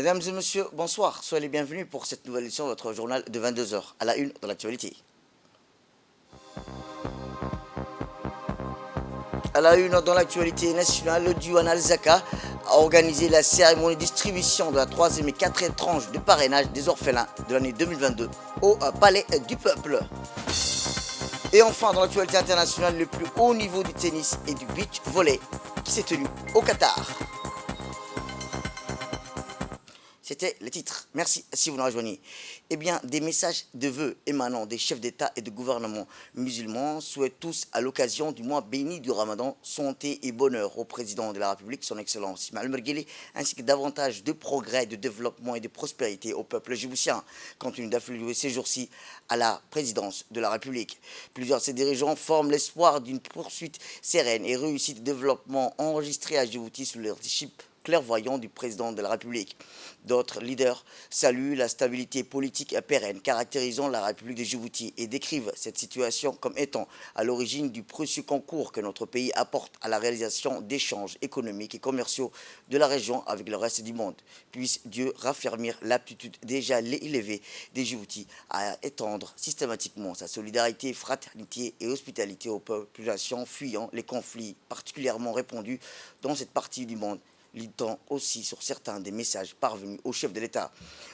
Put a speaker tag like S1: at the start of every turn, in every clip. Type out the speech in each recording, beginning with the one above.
S1: Mesdames et messieurs, bonsoir. Soyez les bienvenus pour cette nouvelle édition de votre journal de 22 heures à la une dans l'actualité. À la une dans l'actualité nationale, le duo Al-Zaka a organisé la cérémonie de distribution de la 3e et 4e tranche de parrainage des orphelins de l'année 2022 au Palais du Peuple. Et enfin, dans l'actualité internationale, le plus haut niveau du tennis et du beach volley qui s'est tenu au Qatar. C'était le titre. Merci si vous nous rejoignez. Eh bien, des messages de vœux émanant des chefs d'État et de gouvernement musulmans souhaitent tous, à l'occasion du mois béni du Ramadan, santé et bonheur au président de la République, son Excellence Ismaël Mergueli, ainsi que davantage de progrès, de développement et de prospérité au peuple djiboutien, compte tenu d'affluer ces jours-ci à la présidence de la République. Plusieurs de ces dirigeants forment l'espoir d'une poursuite sereine et réussie de développement enregistré à Djibouti sous le leadership clairvoyant du président de la République. D'autres leaders saluent la stabilité politique pérenne caractérisant la République de Djibouti et décrivent cette situation comme étant à l'origine du précieux concours que notre pays apporte à la réalisation d'échanges économiques et commerciaux de la région avec le reste du monde. Puisse Dieu raffermir l'aptitude déjà élevée des Djibouti à étendre systématiquement sa solidarité, fraternité et hospitalité aux populations fuyant les conflits particulièrement répandus dans cette partie du monde, lisant aussi sur certains des messages parvenus au chef de l'État.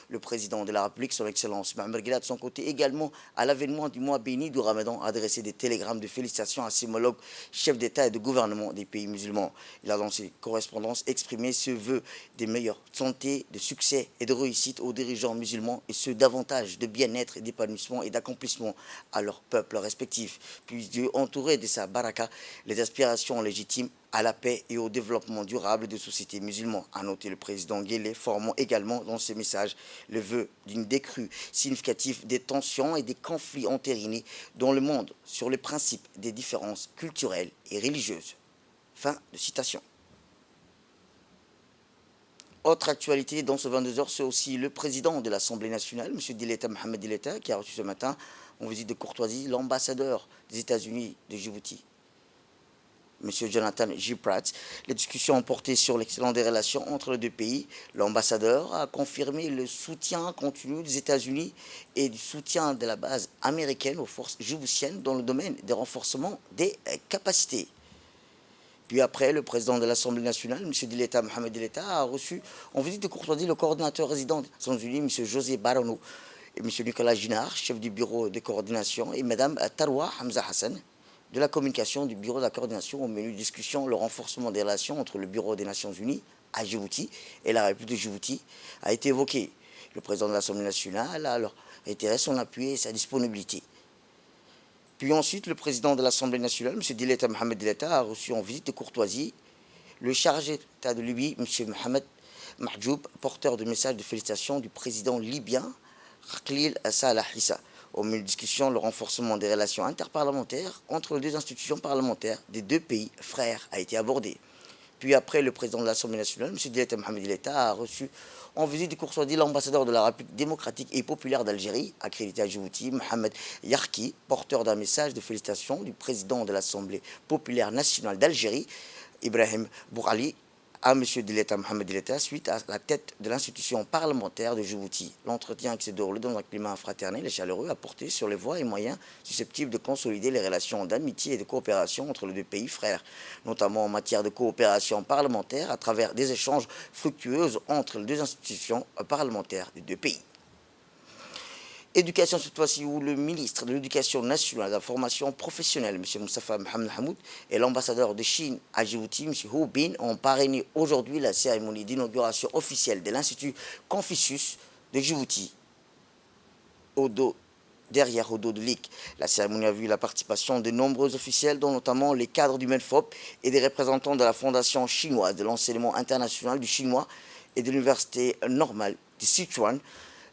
S1: Le président de la République, son Excellence Mohamed Ghela, de son côté également, à l'avènement du mois béni du Ramadan, a adressé des télégrammes de félicitations à ses homologues chefs d'État et de gouvernement des pays musulmans. Il a dans ses correspondances exprimé ce vœu des meilleures santé, de succès et de réussite aux dirigeants musulmans et ce davantage de bien-être, d'épanouissement et d'accomplissement à leurs peuples respectifs. Puisse Dieu entourer de sa baraka les aspirations légitimes à la paix et au développement durable des sociétés musulmanes, a noté le président Guélé, formant également dans ses messages le vœu d'une décrue significative des tensions et des conflits entérinés dans le monde sur le principe des différences culturelles et religieuses. Fin de citation. Autre actualité dans ce 22 heures, c'est aussi le président de l'Assemblée nationale, M. Dileta Mohamed Dileta, qui a reçu ce matin, en visite de courtoisie, l'ambassadeur des États-Unis de Djibouti, M. Jonathan J. Pratt. Les discussions ont porté sur l'excellence des relations entre les deux pays. L'ambassadeur a confirmé le soutien continu des États-Unis et du soutien de la base américaine aux forces djiboutiennes dans le domaine des renforcements des capacités. Puis après, le président de l'Assemblée nationale, M. Dileta Mohamed Dileta, a reçu en visite de courtoisie le coordinateur résident des Nations Unies, M. José Barano, et M. Nicolas Ginard, chef du bureau de coordination, et Mme Tarwa Hamza Hassan, de la communication du bureau de la coordination. Au menu de discussion, le renforcement des relations entre le bureau des Nations Unies à Djibouti et la République de Djibouti a été évoqué. Le président de l'Assemblée nationale a alors réitéré son appui et sa disponibilité. Puis ensuite, le président de l'Assemblée nationale, M. Dileta Mohamed Dileta, a reçu en visite de courtoisie le chargé d'État de Libye, M. Mohamed Mahjoub, porteur de messages de félicitations du président libyen, Khalil Salah Issa. Au milieu de discussion, le renforcement des relations interparlementaires entre les deux institutions parlementaires des deux pays frères a été abordé. Puis après, le président de l'Assemblée nationale, M. Dileta Mohamed Dileta, a reçu en visite de courtoisie l'ambassadeur de la République démocratique et populaire d'Algérie, accrédité à Djibouti, Mohamed Yarki, porteur d'un message de félicitations du président de l'Assemblée populaire nationale d'Algérie, Ibrahim Bourali, à M. Dileta Mohamed Dileta, suite à la tête de l'institution parlementaire de Djibouti. L'entretien qui s'est déroulé dans un climat fraternel et chaleureux a porté sur les voies et moyens susceptibles de consolider les relations d'amitié et de coopération entre les deux pays frères, notamment en matière de coopération parlementaire à travers des échanges fructueux entre les deux institutions parlementaires des deux pays. Éducation cette fois-ci, où le ministre de l'Éducation nationale et de la formation professionnelle, M. Moustapha Mohamed Hamoud, et l'ambassadeur de Chine à Djibouti, M. Hu Bin, ont parrainé aujourd'hui la cérémonie d'inauguration officielle de l'Institut Confucius de Djibouti, derrière au dos de l'IC. La cérémonie a vu la participation de nombreux officiels, dont notamment les cadres du MENFOP et des représentants de la Fondation chinoise de l'enseignement international du chinois et de l'Université normale de Sichuan.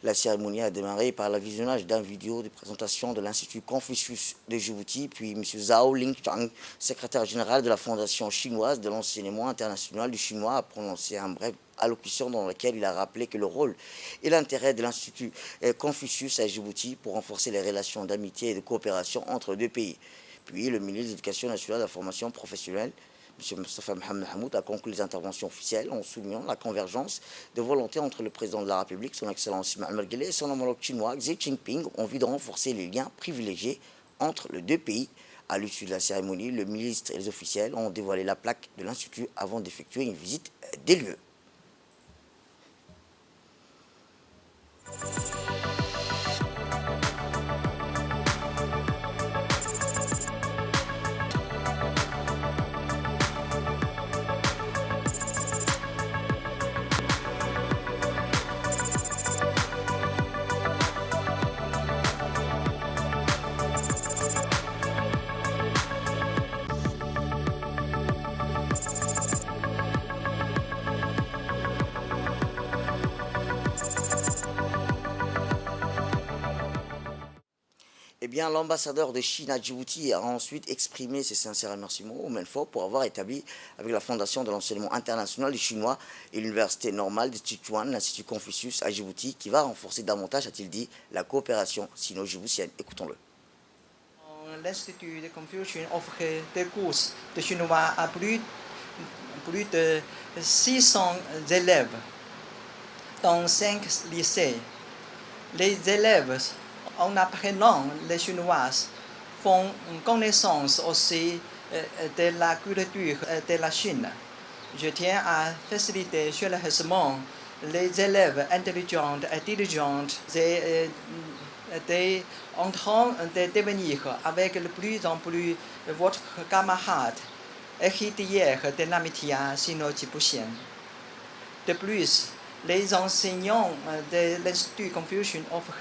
S1: La cérémonie a démarré par le visionnage d'un vidéo de présentation de l'Institut Confucius de Djibouti, puis M. Zhao Lingchang, secrétaire général de la Fondation chinoise de l'enseignement international du chinois, a prononcé un bref allocution dans laquelle il a rappelé que le rôle et l'intérêt de l'Institut Confucius à Djibouti pour renforcer les relations d'amitié et de coopération entre les deux pays. Puis le ministre de l'Éducation nationale et de la formation professionnelle, M. Mostafa Mohamed Hamoud a conclu les interventions officielles en soulignant la convergence de volonté entre le président de la République, son Excellence Ismaël Guelleh, et son homologue chinois Xi Jinping en vue de renforcer les liens privilégiés entre les deux pays. À l'issue de la cérémonie, le ministre et les officiels ont dévoilé la plaque de l'Institut avant d'effectuer une visite des lieux. Eh bien, l'ambassadeur de Chine à Djibouti a ensuite exprimé ses sincères remerciements au Melfort pour avoir établi avec la Fondation de l'enseignement international du chinois et l'Université normale de Sichuan, l'Institut Confucius à Djibouti, qui va renforcer davantage, a-t-il dit, la coopération sino-djiboutienne. Écoutons-le.
S2: L'Institut de Confucius offre des cours de chinois à plus de 600 élèves dans 5 lycées. Les élèves, en apprenant le chinois, font connaissance aussi de la culture de la Chine. Je tiens à faciliter chaleureusement les élèves intelligents et diligents en train de devenir avec de plus en plus votre camarade, héritière de l'amitié sino-djiboutienne. De plus, les enseignants de l'Institut Confucius offrent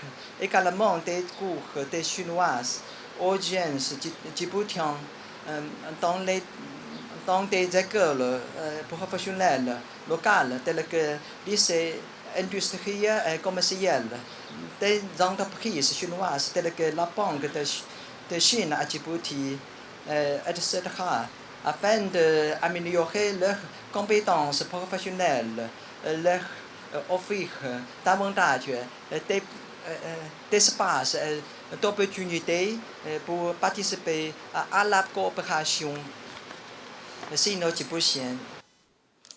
S2: également des cours de chinois aux jeunes djiboutiens dans des écoles professionnelles locales telles que lycées industriels et commerciaux, des entreprises chinoises telles que la Banque de Chine à Djibouti, etc., afin d'améliorer leurs compétences professionnelles, leur offrir davantage d'espace et d'opportunités pour participer à la coopération sino-djiboutienne.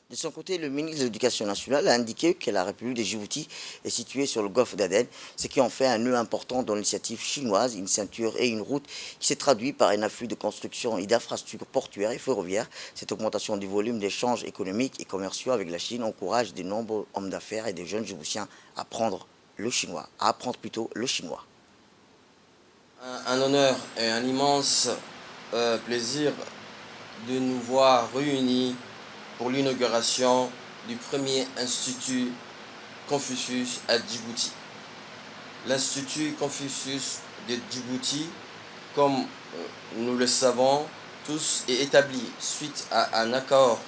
S1: De son côté, le ministre de l'Éducation nationale a indiqué que la République de Djibouti est située sur le golfe d'Aden, ce qui en fait un nœud important dans l'initiative chinoise, une ceinture et une route qui s'est traduite par un afflux de construction et d'infrastructures portuaires et ferroviaires. Cette augmentation du volume d'échanges économiques et commerciaux avec la Chine encourage de nombreux hommes d'affaires et des jeunes Djiboutiens à apprendre le chinois.
S3: Un honneur et un immense plaisir de nous voir réunis pour l'inauguration du premier Institut Confucius à Djibouti. L'Institut Confucius de Djibouti, comme nous le savons tous, est établi suite à un accord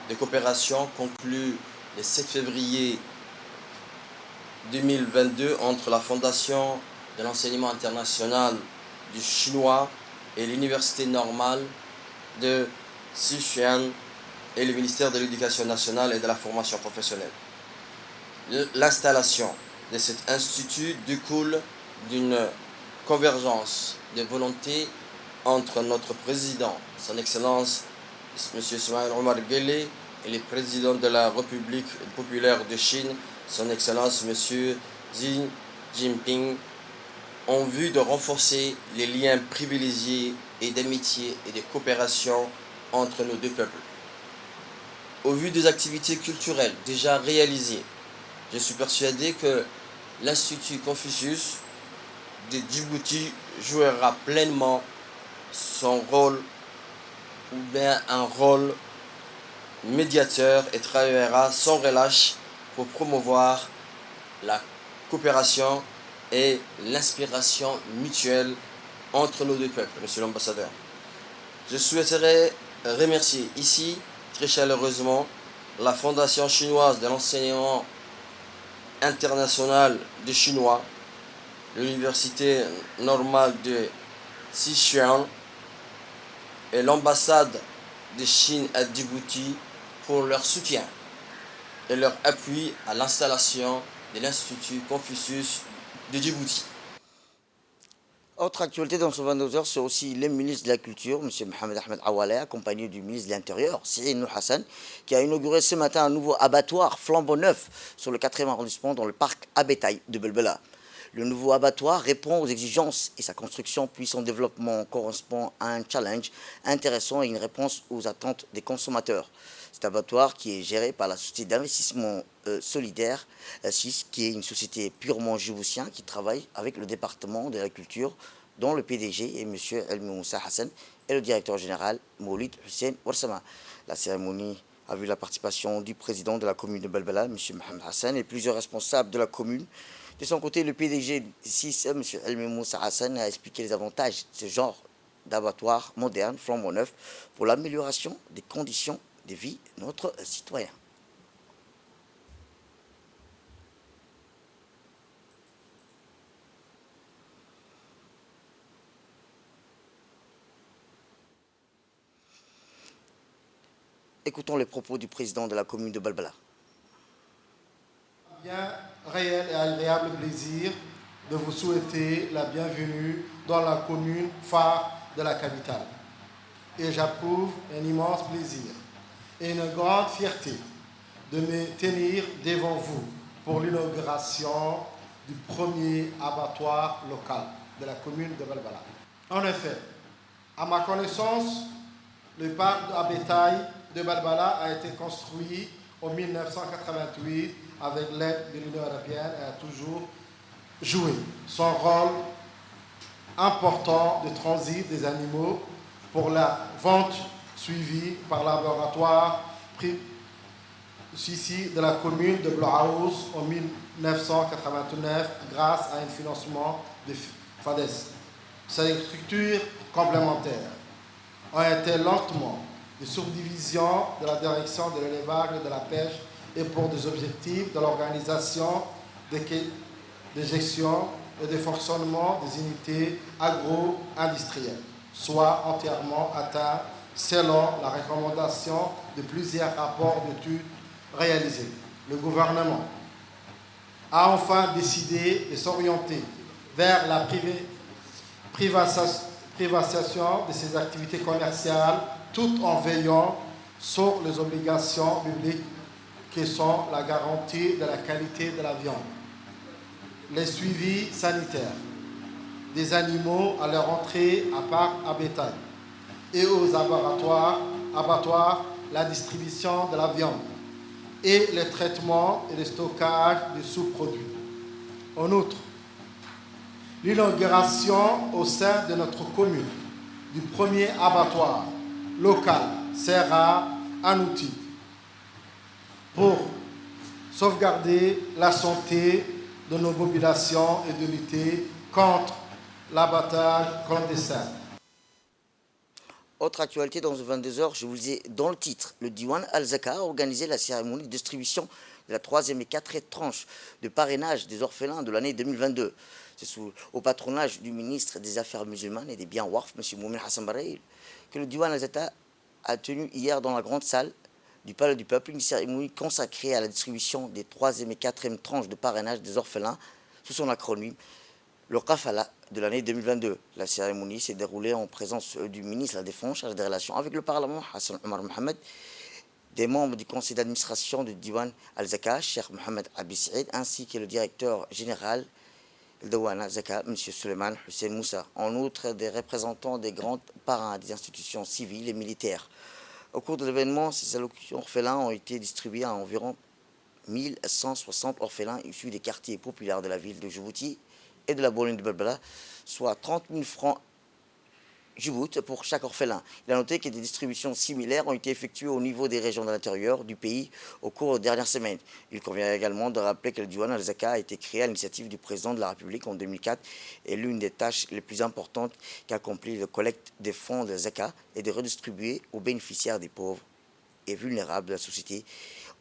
S3: de coopération conclu le 7 février 2022 entre la Fondation de l'enseignement international du chinois et l'Université normale de Sichuan et le ministère de l'Éducation nationale et de la formation professionnelle. L'installation de cet institut découle d'une convergence de volontés entre notre président, son Excellence M. Ismaël Guelleh, et le président de la République populaire de Chine, son Excellence M. Xi Jinping, en vue de renforcer les liens privilégiés et d'amitié et de coopération entre nos deux peuples. Au vu des activités culturelles déjà réalisées, je suis persuadé que l'Institut Confucius de Djibouti jouera pleinement son rôle, ou bien un rôle médiateur, et travaillera sans relâche pour promouvoir la coopération et l'inspiration mutuelle entre nos deux peuples, Monsieur l'ambassadeur. Je souhaiterais remercier ici très chaleureusement la Fondation chinoise de l'enseignement international des Chinois, l'Université normale de Sichuan et l'ambassade de Chine à Djibouti pour leur soutien et leur appui à l'installation de l'Institut Confucius de Djibouti.
S1: Autre actualité dans ce 22h, c'est aussi le ministre de la Culture, M. Mohamed Ahmed Awaleh, accompagné du ministre de l'Intérieur, Cyril Nou Hassan, qui a inauguré ce matin un nouveau abattoir flambant neuf sur le 4e arrondissement dans le parc à bétail de Belbela. Le nouveau abattoir répond aux exigences et sa construction puis son développement correspond à un challenge intéressant et une réponse aux attentes des consommateurs. Cet abattoir qui est géré par la société d'investissement solidaire, SIS, qui est une société purement djiboutienne qui travaille avec le département de la culture, dont le PDG est M. Elmi Moussa Hassan et le directeur général Maulid Hussein Ouarsama. La cérémonie a vu la participation du président de la commune de Belbela, M. Mohamed Hassan, et plusieurs responsables de la commune. De son côté, le PDG SIS, M. Elmi Moussa Hassan, a expliqué les avantages de ce genre d'abattoir moderne, flambant neuf, pour l'amélioration des conditions de vie de notre citoyen. Écoutons les propos du président de la commune de Belbela.
S4: Bien réel et agréable plaisir de vous souhaiter la bienvenue dans la commune phare de la capitale. Et j'approuve un immense plaisir et une grande fierté de me tenir devant vous pour l'inauguration du premier abattoir local de la commune de Belbela. En effet, à ma connaissance, le parc à bétail de Belbela a été construit en 1988 avec l'aide de l'Union européenne et a toujours joué son rôle important de transit des animaux pour la vente suivie par laboratoire ici de la commune de Blahaus en 1989 grâce à un financement de FADES. Ces structures complémentaires ont été lentement des subdivisions de la direction de l'élevage et de la pêche et pour des objectifs de l'organisation de gestion et de fonctionnement des unités agro-industrielles, soit entièrement atteints selon la recommandation de plusieurs rapports d'études réalisés. Le gouvernement a enfin décidé de s'orienter vers la privatisation de ces activités commerciales tout en veillant sur les obligations publiques qui sont la garantie de la qualité de la viande, les suivis sanitaires des animaux à leur entrée à part à bétail et aux abattoirs, la distribution de la viande et le traitement et le stockage des sous-produits. En outre, l'inauguration au sein de notre commune du premier abattoir local sera un outil pour sauvegarder la santé de nos populations et de lutter contre l'abattage clandestin.
S1: Autre actualité dans ce 22h, je vous le disais dans le titre, le Diwan Al-Zaka a organisé la cérémonie de distribution de la 3e et 4e tranche de parrainage des orphelins de l'année 2022. C'est au patronage du ministre des Affaires musulmanes et des biens Waqf, M. Moumin Hassan Baraïl, que le Diwan Al-Zaka a tenu hier dans la grande salle du Palais du Peuple une cérémonie consacrée à la distribution des 3e et 4e tranches de parrainage des orphelins sous son acronyme, le Kafala de l'année 2022. La cérémonie s'est déroulée en présence du ministre de la Défense, chargé des relations avec le Parlement, Hassan Omar Mohamed, des membres du conseil d'administration du Diwan Al-Zaka, Cheikh Mohamed Abi Saïd, ainsi que le directeur général de Diwan Al-Zaka, M. Suleiman Hussein Moussa. En outre, des représentants des grands parrains des institutions civiles et militaires. Au cours de l'événement, ces allocations orphelins ont été distribuées à environ 1160 orphelins issus des quartiers populaires de la ville de Djibouti et de la banlieue de Belbela, soit 30 000 francs Djibouti pour chaque orphelin. Il a noté que des distributions similaires ont été effectuées au niveau des régions de l'intérieur du pays au cours des dernières semaines. Il convient également de rappeler que le Diwan Al-Zaka a été créé à l'initiative du président de la République en 2004 et l'une des tâches les plus importantes qu'accomplit le collecte des fonds de Zaka est de redistribuer aux bénéficiaires des pauvres et vulnérables de la société,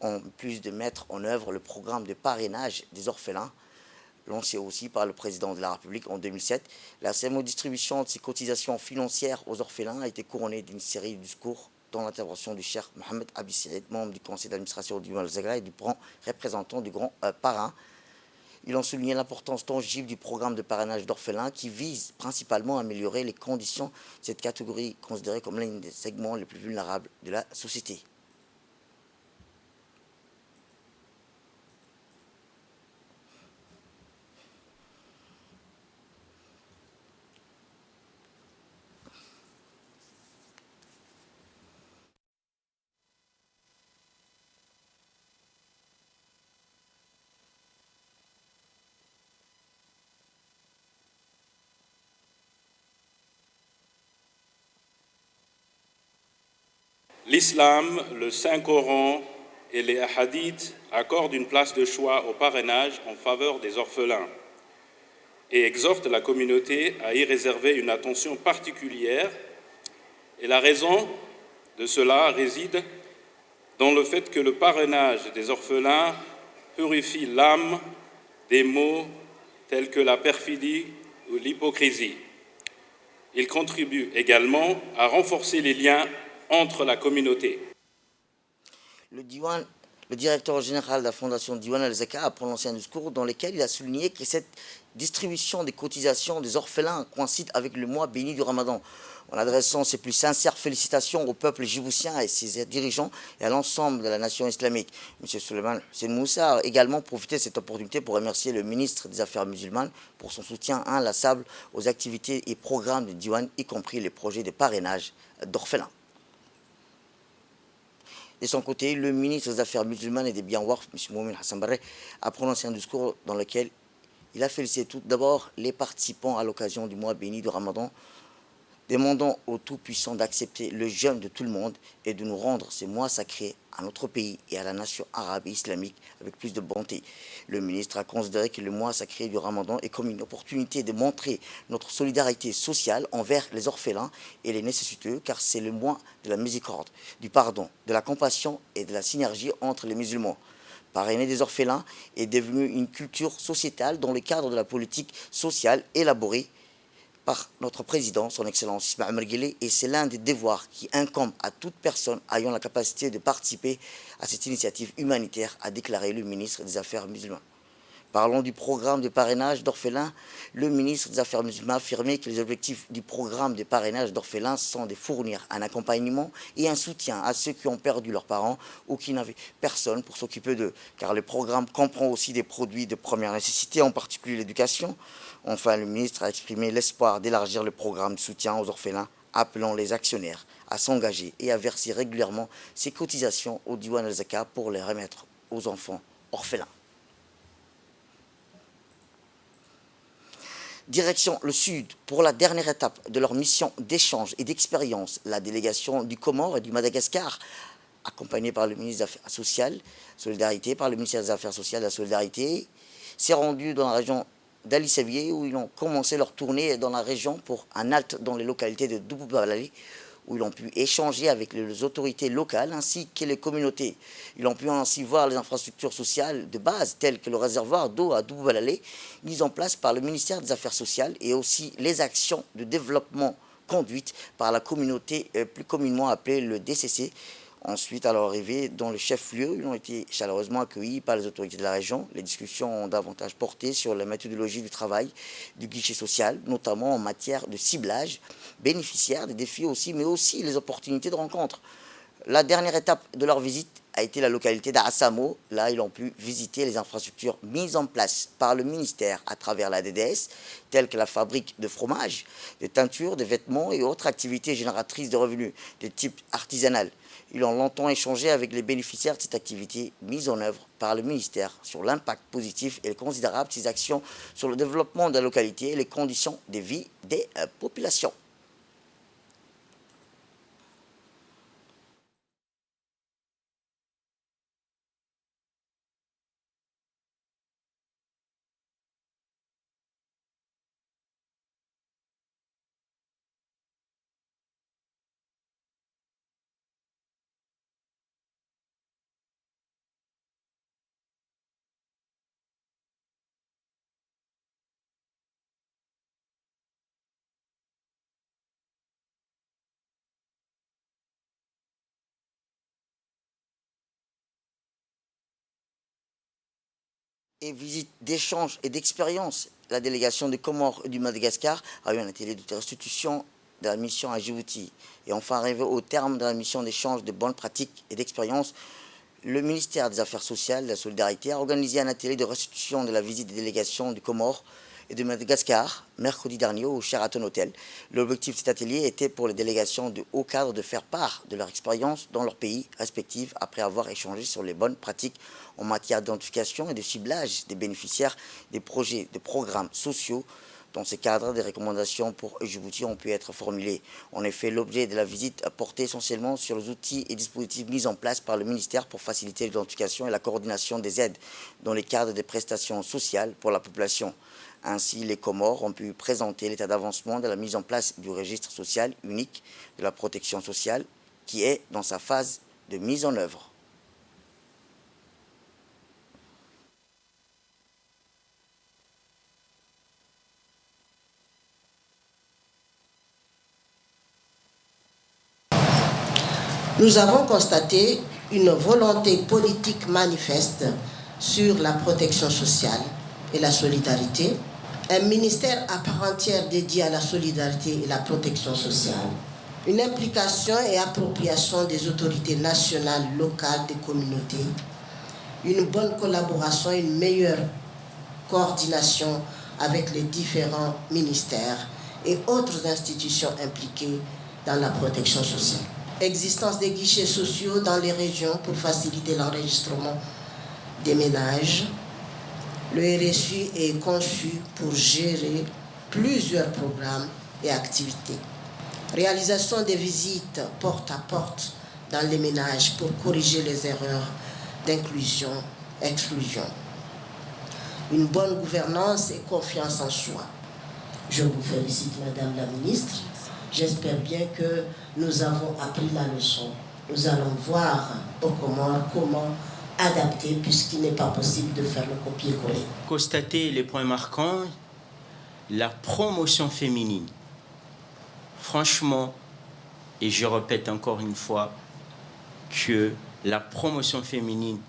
S1: en plus de mettre en œuvre le programme de parrainage des orphelins lancé aussi par le président de la République en 2007. La cérémonie de distribution de ces cotisations financières aux orphelins a été couronnée d'une série de discours dont l'intervention du Cheikh Mohamed Abi Saïd, membre du conseil d'administration du Al-Zaka et du représentant du grand parrain Ils ont souligné l'importance tangible du programme de parrainage d'orphelins qui vise principalement à améliorer les conditions de cette catégorie considérée comme l'un des segments les plus vulnérables de la société.
S5: L'islam, le Saint-Coran et les hadiths accordent une place de choix au parrainage en faveur des orphelins et exhortent la communauté à y réserver une attention particulière. Et la raison de cela réside dans le fait que le parrainage des orphelins purifie l'âme des maux tels que la perfidie ou l'hypocrisie. Il contribue également à renforcer les liens entre la communauté.
S1: Le directeur général de la fondation Diwan Al-Zaka a prononcé un discours dans lequel il a souligné que cette distribution des cotisations des orphelins coïncide avec le mois béni du Ramadan, en adressant ses plus sincères félicitations au peuple djiboutien et ses dirigeants et à l'ensemble de la nation islamique. M. Souleymane Hussein Moussa a également profité de cette opportunité pour remercier le ministre des Affaires musulmanes pour son soutien inlassable aux activités et programmes de Diwan, y compris les projets de parrainage d'orphelins. De son côté, le ministre des Affaires musulmanes et des biens Waqf, M. Moumin Hassan Barre, a prononcé un discours dans lequel il a félicité tout d'abord les participants à l'occasion du mois béni du Ramadan, demandant au Tout-Puissant d'accepter le jeûne de tout le monde et de nous rendre ces mois sacrés à notre pays et à la nation arabe et islamique avec plus de bonté. Le ministre a considéré que le mois sacré du Ramadan est comme une opportunité de montrer notre solidarité sociale envers les orphelins et les nécessiteux, car c'est le mois de la miséricorde, du pardon, de la compassion et de la synergie entre les musulmans. Parrainer des orphelins est devenu une culture sociétale dans le cadre de la politique sociale élaborée par notre président, son Excellence Ismaël Omar Guelleh, et c'est l'un des devoirs qui incombe à toute personne ayant la capacité de participer à cette initiative humanitaire, a déclaré le ministre des Affaires musulmanes. Parlons du programme de parrainage d'orphelins. Le ministre des Affaires musulmanes a affirmé que les objectifs du programme de parrainage d'orphelins sont de fournir un accompagnement et un soutien à ceux qui ont perdu leurs parents ou qui n'avaient personne pour s'occuper d'eux, car le programme comprend aussi des produits de première nécessité, en particulier l'éducation. Enfin, le ministre a exprimé l'espoir d'élargir le programme de soutien aux orphelins, appelant les actionnaires à s'engager et à verser régulièrement ces cotisations au Diwan Al-Zaka pour les remettre aux enfants orphelins. Direction le Sud, pour la dernière étape de leur mission d'échange et d'expérience, la délégation du Comore et du Madagascar, accompagnée par le ministre des Affaires sociales, Solidarité, par le ministère des Affaires sociales et de la Solidarité, s'est rendue dans la région d'Ali Sabié, où ils ont commencé leur tournée dans la région pour un halte dans les localités de Douboubalali, où ils ont pu échanger avec les autorités locales ainsi que les communautés. Ils ont pu ainsi voir les infrastructures sociales de base, telles que le réservoir d'eau à Douboubalali, mis en place par le ministère des Affaires sociales, et aussi les actions de développement conduites par la communauté, plus communément appelée le DCC. Ensuite, à leur arrivée dans le chef-lieu, ils ont été chaleureusement accueillis par les autorités de la région. Les discussions ont davantage porté sur la méthodologie du travail du guichet social, notamment en matière de ciblage, bénéficiaires, des défis aussi, mais aussi les opportunités de rencontre. La dernière étape de leur visite a été la localité d'Assamo. Là, ils ont pu visiter les infrastructures mises en place par le ministère à travers la DDS, telles que la fabrique de fromage, de teintures, de vêtements et autres activités génératrices de revenus de type artisanal. Ils ont longtemps échangé avec les bénéficiaires de cette activité mise en œuvre par le ministère sur l'impact positif et considérable de ces actions sur le développement de la localité et les conditions de vie des populations. et visite d'échange et d'expérience. La délégation des Comores et du Madagascar a eu un atelier de restitution de la mission à Djibouti. Et enfin, arrivé au terme de la mission d'échange de bonnes pratiques et d'expérience, le ministère des Affaires sociales et de la Solidarité a organisé un atelier de restitution de la visite des délégations du Comores et de Madagascar mercredi dernier au Sheraton Hotel. L'objectif de cet atelier était pour les délégations de haut cadre de faire part de leur expérience dans leurs pays respectifs après avoir échangé sur les bonnes pratiques en matière d'identification et de ciblage des bénéficiaires des projets, des programmes sociaux. Dans ces cadres, des recommandations pour Djibouti ont pu être formulées. En effet, l'objet de la visite a porté essentiellement sur les outils et dispositifs mis en place par le ministère pour faciliter l'identification et la coordination des aides dans les cadres des prestations sociales pour la population. Ainsi, les Comores ont pu présenter l'état d'avancement de la mise en place du registre social unique de la protection sociale qui est dans sa phase de mise en œuvre.
S6: Nous avons constaté une volonté politique manifeste sur la protection sociale et la solidarité, un ministère à part entière dédié à la solidarité et la protection sociale, une implication et appropriation des autorités nationales, locales, des communautés, une bonne collaboration, une meilleure coordination avec les différents ministères et autres institutions impliquées dans la protection sociale. Existence des guichets sociaux dans les régions pour faciliter l'enregistrement des ménages. Le RSU est conçu pour gérer plusieurs programmes et activités. Réalisation des visites porte à porte dans les ménages pour corriger les erreurs d'inclusion, exclusion. Une bonne gouvernance et confiance en soi. Je vous félicite, Madame la Ministre. J'espère bien que nous avons appris la leçon. Nous allons voir aux Comores comment adapter puisqu'il n'est pas possible de faire le copier-coller.
S7: Constater les points marquants, la promotion féminine. Franchement, et je répète encore une fois, que la promotion féminine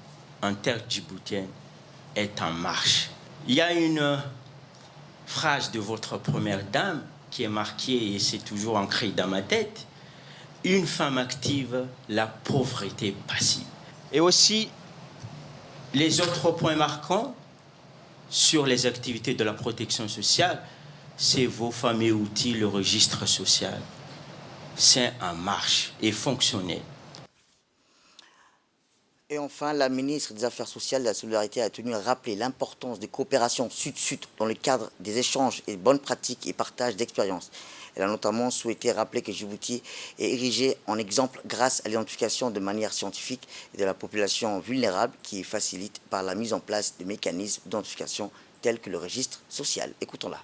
S7: en terre djiboutienne est en marche. Il y a une phrase de votre première dame qui est marquée et c'est toujours ancré dans ma tête. Une femme active, la pauvreté passive. Et aussi, les autres points marquants sur les activités de la protection sociale, c'est vos fameux outils, le registre social. C'est en marche et fonctionnel.
S1: Et enfin, la ministre des Affaires sociales et de la Solidarité a tenu à rappeler l'importance des coopérations sud-sud dans le cadre des échanges et bonnes pratiques et partage d'expériences. Elle a notamment souhaité rappeler que Djibouti est érigé en exemple grâce à l'identification de manière scientifique de la population vulnérable qui est facilite par la mise en place de mécanismes d'identification tels que le registre social. Écoutons-la.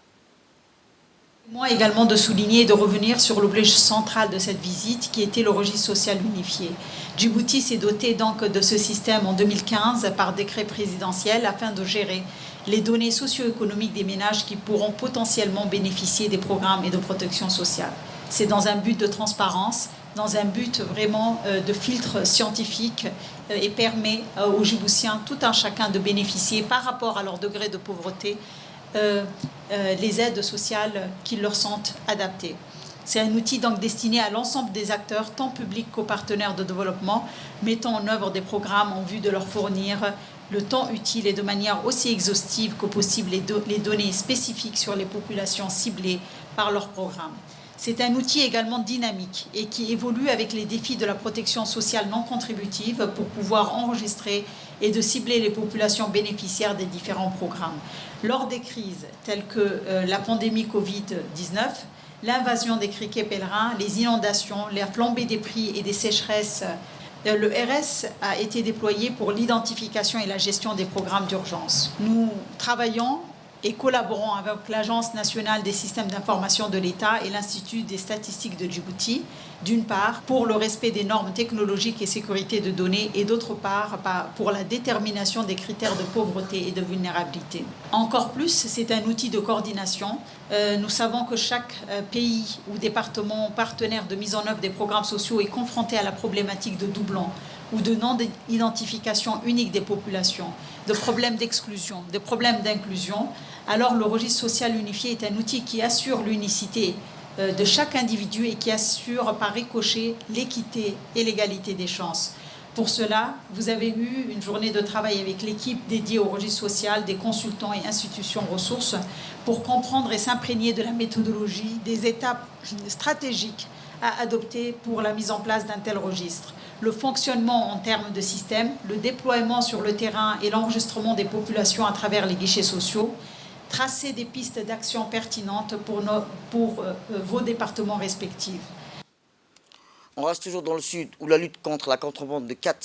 S8: Moi également de souligner et de revenir sur l'objet central de cette visite qui était le registre social unifié. Djibouti s'est doté donc de ce système en 2015 par décret présidentiel afin de gérer les données socio-économiques des ménages qui pourront potentiellement bénéficier des programmes et de protection sociale. C'est dans un but de transparence, dans un but vraiment de filtre scientifique et permet aux Djiboutiens, tout un chacun, de bénéficier par rapport à leur degré de pauvreté les aides sociales qui leur sont adaptées. C'est un outil donc destiné à l'ensemble des acteurs, tant publics qu'aux partenaires de développement, mettant en œuvre des programmes en vue de leur fournir le temps utile et de manière aussi exhaustive que possible les données spécifiques sur les populations ciblées par leur programme. C'est un outil également dynamique et qui évolue avec les défis de la protection sociale non contributive pour pouvoir enregistrer et de cibler les populations bénéficiaires des différents programmes. Lors des crises telles que la pandémie Covid-19, l'invasion des criquets pèlerins, les inondations, la flambée des prix et des sécheresses, le RS a été déployé pour l'identification et la gestion des programmes d'urgence. Nous travaillons et collaborons avec l'Agence nationale des systèmes d'information de l'État et l'Institut des statistiques de Djibouti, d'une part pour le respect des normes technologiques et sécurité de données et d'autre part pour la détermination des critères de pauvreté et de vulnérabilité. Encore plus, c'est un outil de coordination. Nous savons que chaque pays ou département partenaire de mise en œuvre des programmes sociaux est confronté à la problématique de doublons ou de non-identification unique des populations. de problèmes d'exclusion, de problèmes d'inclusion, alors le registre social unifié est un outil qui assure l'unicité de chaque individu et qui assure par ricochet l'équité et l'égalité des chances. Pour cela, vous avez eu une journée de travail avec l'équipe dédiée au registre social, des consultants et institutions ressources pour comprendre et s'imprégner de la méthodologie, des étapes stratégiques à adopter pour la mise en place d'un tel registre. Le fonctionnement en termes de système, le déploiement sur le terrain et l'enregistrement des populations à travers les guichets sociaux, tracer des pistes d'action pertinentes pour vos départements respectifs.
S1: On reste toujours dans le sud, où la lutte contre la contrebande de khat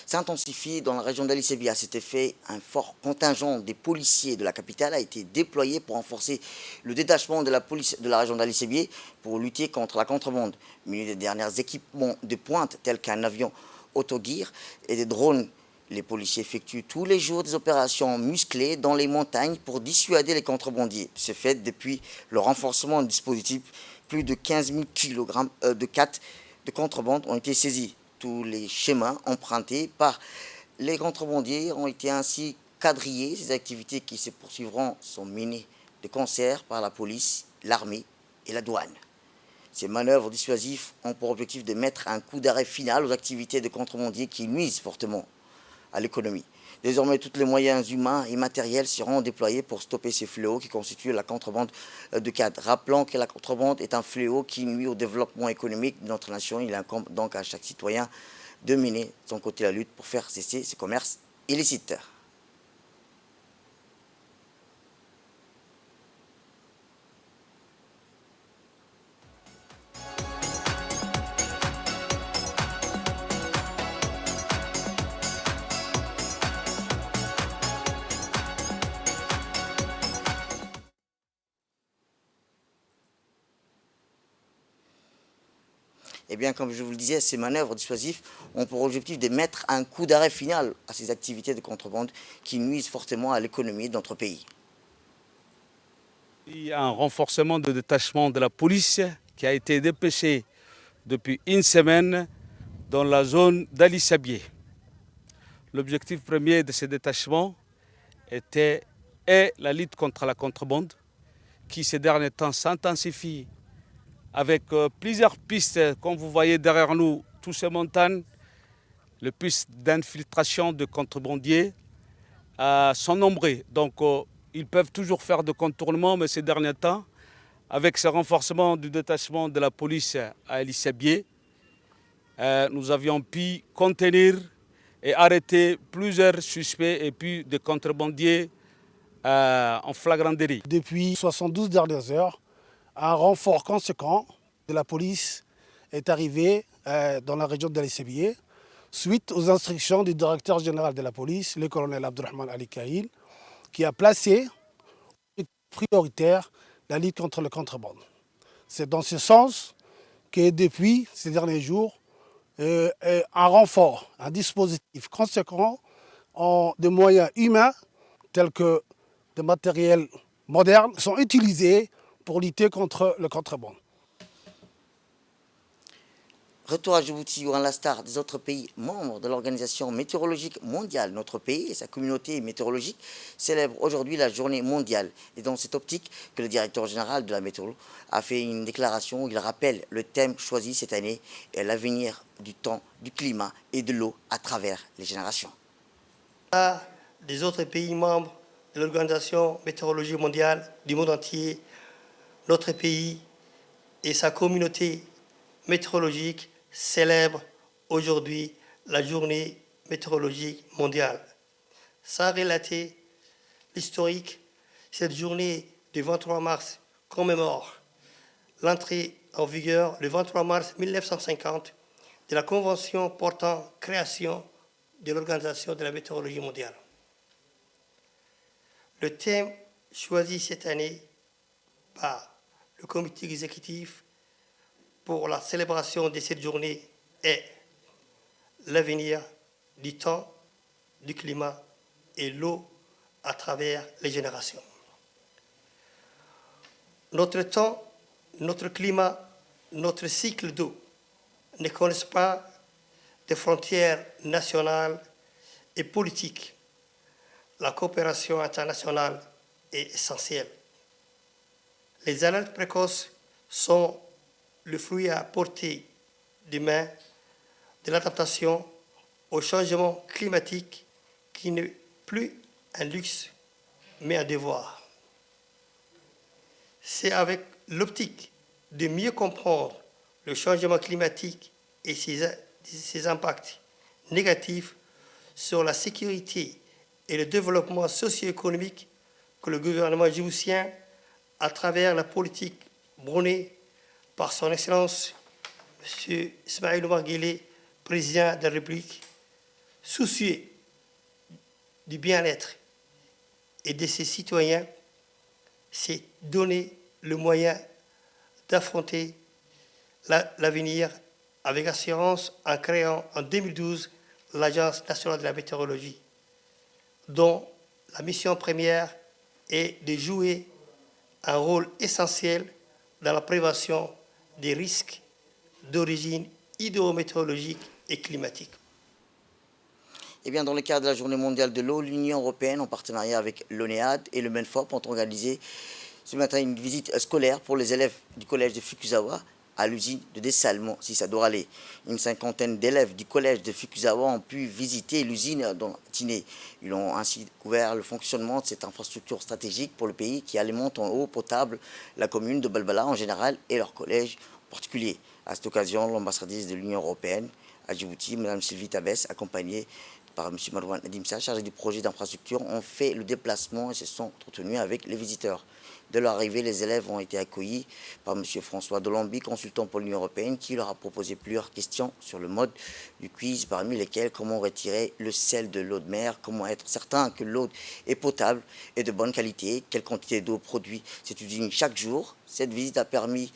S1: s'intensifie dans la région d'Ali Sebia. À cet effet, un fort contingent des policiers de la capitale a été déployé pour renforcer le détachement de la police de la région d'Ali Sebia pour lutter contre la contrebande. Munis des derniers équipements de pointe tels qu'un avion autoguir et des drones, les policiers effectuent tous les jours des opérations musclées dans les montagnes pour dissuader les contrebandiers. Ce fait, depuis le renforcement du dispositif, plus de 15 000 kg de khat de contrebande ont été saisis. Tous les chemins empruntés par les contrebandiers ont été ainsi quadrillés. Ces activités qui se poursuivront sont menées de concert par la police, l'armée et la douane. Ces manœuvres dissuasives ont pour objectif de mettre un coup d'arrêt final aux activités de contrebandiers qui nuisent fortement à l'économie. Désormais, tous les moyens humains et matériels seront déployés pour stopper ces fléaux qui constituent la contrebande de khat. Rappelons que la contrebande est un fléau qui nuit au développement économique de notre nation. Il incombe donc à chaque citoyen de mener de son côté la lutte pour faire cesser ce commerce illicite. Eh bien, comme je vous le disais, ces manœuvres dissuasives ont pour objectif de mettre un coup d'arrêt final à ces activités de contrebande qui nuisent fortement à l'économie de notre pays.
S9: Il y a un renforcement de détachement de la police qui a été dépêché depuis une semaine dans la zone d'Ali Sebia. L'objectif premier de ce détachement était la lutte contre la contrebande qui ces derniers temps s'intensifie avec plusieurs pistes, comme vous voyez derrière nous, toutes ces montagnes, les pistes d'infiltration de contrebandiers sont nombreuses. Donc ils peuvent toujours faire de contournements, mais ces derniers temps, avec ce renforcement du détachement de la police à Ali Sebia, nous avions pu contenir et arrêter plusieurs suspects et puis des contrebandiers en flagrant délit.
S10: Depuis 72 dernières heures, un renfort conséquent de la police est arrivé dans la région d'Ali Sebia suite aux instructions du directeur général de la police, le colonel Abdurrahman Ali Kaïl, qui a placé prioritaire la lutte contre la contrebande. C'est dans ce sens que depuis ces derniers jours, un renfort, un dispositif conséquent de moyens humains tels que des matériels modernes sont utilisés pour lutter contre le contrebande.
S1: Retour à Djibouti, où à l'instar des autres pays membres de l'Organisation météorologique mondiale, notre pays et sa communauté météorologique célèbrent aujourd'hui la journée mondiale. Et dans cette optique que le directeur général de la météo a fait une déclaration où il rappelle le thème choisi cette année est l'avenir du temps, du climat et de l'eau à travers les générations.
S11: Des autres pays membres de l'Organisation météorologique mondiale du monde entier, notre pays et sa communauté météorologique célèbrent aujourd'hui la journée météorologique mondiale. Sans relater l'historique, cette journée du 23 mars commémore l'entrée en vigueur le 23 mars 1950 de la Convention portant création de l'Organisation de la météorologie mondiale. Le thème choisi cette année par le comité exécutif pour la célébration de cette journée est l'avenir du temps, du climat et l'eau à travers les générations. Notre temps, notre climat, notre cycle d'eau ne connaissent pas de frontières nationales et politiques. la coopération internationale est essentielle. Les alertes précoces sont le fruit à portée de main de l'adaptation au changement climatique qui n'est plus un luxe, mais un devoir. C'est avec l'optique de mieux comprendre le changement climatique et ses impacts négatifs sur la sécurité et le développement socio-économique que le gouvernement djiboutien, à travers la politique prônée par son Excellence M. Ismaïl Omar Guelleh, président de la République, soucieux du bien-être et de ses citoyens, s'est donné le moyen d'affronter l'avenir avec assurance en créant en 2012 l'Agence nationale de la météorologie, dont la mission première est de jouer un rôle essentiel dans la prévention des risques d'origine hydrométéorologique et climatique.
S1: Eh bien, dans le cadre de la Journée mondiale de l'eau, l'Union européenne, en partenariat avec l'ONEAD et le MENFOP, ont organisé ce matin une visite scolaire pour les élèves du collège de Fukuzawa à l'usine de dessalement Sissadorale. Une cinquantaine d'élèves du collège de Fukuzawa ont pu visiter l'usine dans Tiné. Ils ont ainsi découvert le fonctionnement de cette infrastructure stratégique pour le pays qui alimente en eau potable la commune de Balbala en général et leur collège en particulier. À cette occasion, l'ambassadrice de l'Union européenne à Djibouti, Mme Sylvie Tabès, accompagnée par M. Marwan Adimsa, chargé du projet d'infrastructure, ont fait le déplacement et se sont entretenus avec les visiteurs. De leur arrivée, les élèves ont été accueillis par M. François Dolambi, consultant pour l'Union européenne, qui leur a proposé plusieurs questions sur le mode du quiz, parmi lesquelles comment retirer le sel de l'eau de mer, comment être certain que l'eau est potable et de bonne qualité, quelle quantité d'eau produit cette usine chaque jour. Cette visite a permis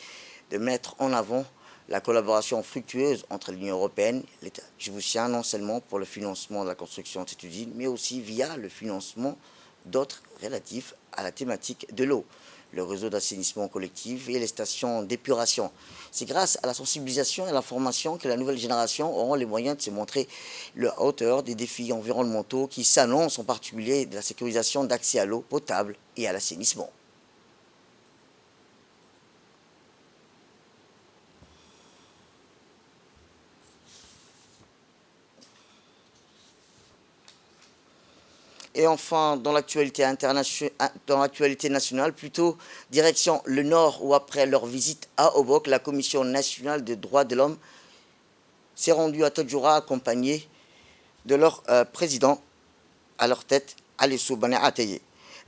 S1: de mettre en avant la collaboration fructueuse entre l'Union européenne et l'État djiboutien, non seulement pour le financement de la construction de cette usine, mais aussi via le financement d'autres relatifs à la thématique de l'eau, le réseau d'assainissement collectif et les stations d'épuration. C'est grâce à la sensibilisation et à l'information que la nouvelle génération aura les moyens de se montrer à hauteur des défis environnementaux qui s'annoncent, en particulier de la sécurisation d'accès à l'eau potable et à l'assainissement. Et enfin, dans l'actualité nationale, plutôt direction le Nord, où après leur visite à Obok, la Commission nationale des droits de l'homme s'est rendue à Tadjoura accompagnée de leur président à leur tête, Alessou Bane Ateye.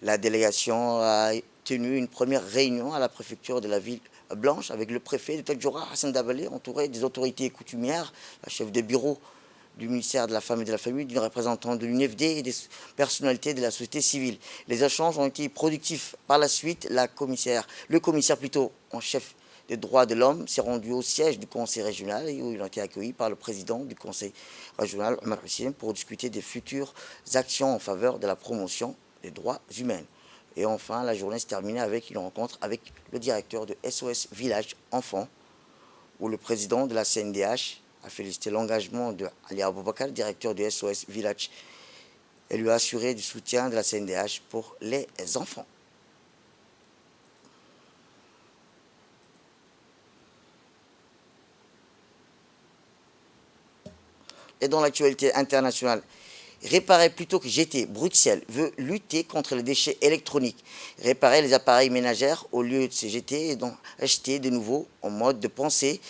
S1: La délégation a tenu une première réunion à la préfecture de la ville blanche avec le préfet de Tadjoura, Hassan Dabale, entouré des autorités coutumières, la chef de bureau du ministère de la Femme et de la Famille, d'une représentante de l'UNFD et des personnalités de la société civile. Les échanges ont été productifs. Par la suite, le commissaire en chef des droits de l'homme s'est rendu au siège du conseil régional où il a été accueilli par le président du conseil régional, Omar Hussein, pour discuter des futures actions en faveur de la promotion des droits humains. Et enfin, la journée se terminait avec une rencontre avec le directeur de SOS Village Enfants, où le président de la CNDH a félicité l'engagement de Ali Aboubakar, directeur du SOS Village, et lui a assuré du soutien de la CNDH pour les enfants. Et dans l'actualité internationale, réparer plutôt que jeter, Bruxelles veut lutter contre les déchets électroniques. Réparer les appareils ménagers au lieu de se jeter et d'en acheter de nouveau en mode de pensée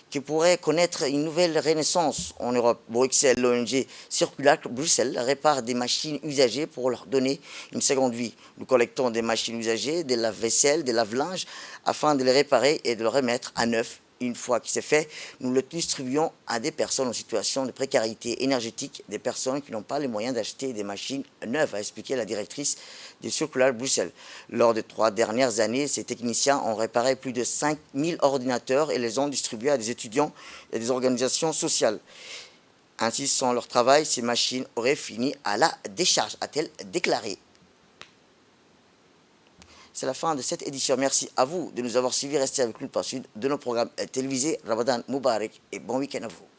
S1: qui pourrait connaître une nouvelle renaissance en Europe. Bruxelles, l'ONG Circular Bruxelles répare des machines usagées pour leur donner une seconde vie. Nous collectons des machines usagées, des lave-vaisselle, des lave-linges, afin de les réparer et de les remettre à neuf. Une fois que c'est fait, nous le distribuons à des personnes en situation de précarité énergétique, des personnes qui n'ont pas les moyens d'acheter des machines neuves, a expliqué la directrice de Circular Bruxelles. Lors des 3 dernières années, ces techniciens ont réparé plus de 5000 ordinateurs et les ont distribués à des étudiants et des organisations sociales. Ainsi, sans leur travail, ces machines auraient fini à la décharge, a-t-elle déclaré. C'est la fin de cette édition. Merci à vous de nous avoir suivis. Restez avec nous par suite de nos programmes télévisés. Ramadan Moubarak et bon week-end à vous.